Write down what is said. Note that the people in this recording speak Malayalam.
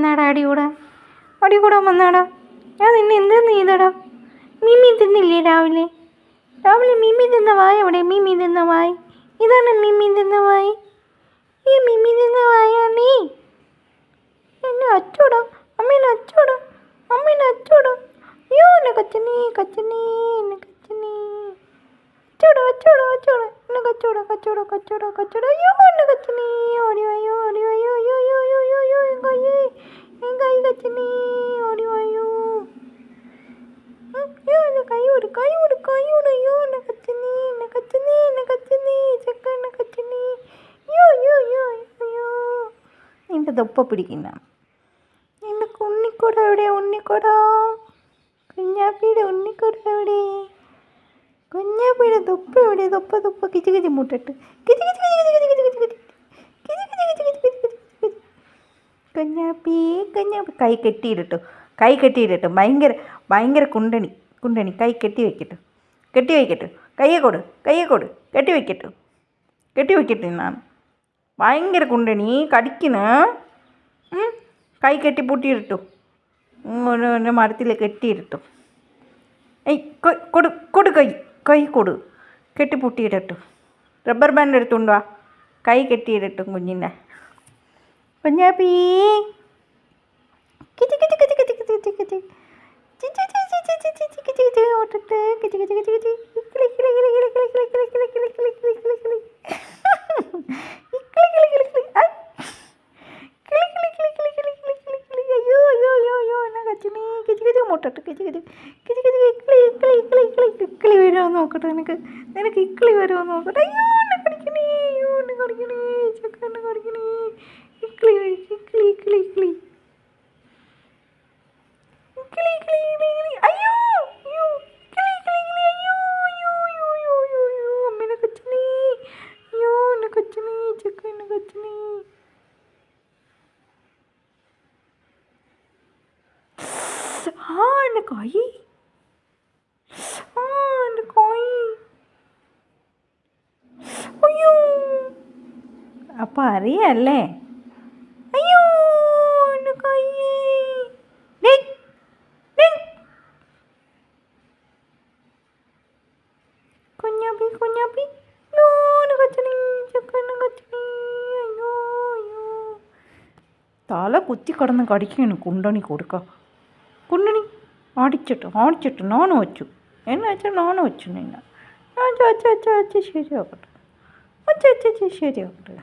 എന്നാടാ അടി കൂടെ വന്നാടാ. ഞാൻ നിന്നെ എന്തെന്ന് ചെയ്തടാ? മീമി തിന്നില്ലേ രാവിലെ മീമി തിന്ന വായ എവിടെ? മീമി തിന്ന വായ് ഇതാണ് മീമി തിന്ന വായ്. ഈ മീമി തിന്ന വായാണേ. എന്നെ അച്ചോടാ, അമ്മേനെ അച്ചോടാ. അയ്യോ എന്നെ കച്ചനെ എന്നെ കച്ചനെ അച്ചോടാ എന്നെ കച്ചോടാ. അയ്യോ എന്നെ കച്ചനെ ഓടി വായോ എൻ കൈ കച്ചനെ ഓടി വായോ. അയ്യോ എന്നെ കൈ ഓട് അയ്യോ എന്നെ കച്ചനെ ചെക്ക എന്നെ കച്ചനെ. അയ്യോ നിന്റെ തൊപ്പ പിടിക്കുന്ന എൻ്റെ ഉണ്ണിക്കൂട എവിടെ? കുഞ്ഞാപ്പിയുടെ ഉണ്ണിക്കൂട എവിടെ? കുഞ്ഞാപ്പിയുടെ തൊപ്പ എവിടെ? തൊപ്പ കിച്ച് മുട്ടിട്ട് കുഞ്ഞാപ്പി കൈ കെട്ടിയിടട്ടോ. ഭയങ്കര കുണ്ടണി കൈ കെട്ടി വയ്ക്കട്ടോ. കയ്യെ കൊടു കെട്ടി വയ്ക്കട്ടോ. ഞാൻ ഭയങ്കര കുണ്ടണി കടിക്കുന്ന കൈ കെട്ടി പൂട്ടിയിട്ടോ. മരത്തിൽ കെട്ടിയിട്ടോ. കൊടു കൈ കൊടു കെട്ടി പൂട്ടിയിടട്ടോ. Rubber band എടുത്തുകൊണ്ടുവാ. കൈ കെട്ടിയിടട്ടോ കുഞ്ഞിൻ്റെ. കുഞ്ഞാപ്പി ഇക്കിളി വരുമോ നോക്കട്ടെ. നിനക്ക് ഇക്കിളി വരുമോ നോക്കട്ടെ. അയ്യോ എന്നെ കടിക്കണേ ചെക്ക എന്നെ കടിക്കണേ. ഇക്കിളി അയ്യോ അമ്മേനെ കച്ചണേ. അയ്യോ എന്നെ കച്ചണേ ചെക്ക എന്നെ കച്ചണേ. എൻ്റെ കൈ അയ്യോ അപ്പം അറിയല്ലേ. അയ്യോ എൻ്റെ കൈ കുഞ്ഞാപ്പി തല കുത്തി കിടന്ന് കടിക്കാണ്. കുണ്ടണി കൊടുക്ക. കുണ്ടണി ആടിച്ചിട്ട് നാണ് വെച്ചു. എന്നെ വെച്ചാൽ നാണ് വെച്ചു. നിന്നെ ശരിയാക്കട്ടെ. ശരിയാക്കട്ടെ.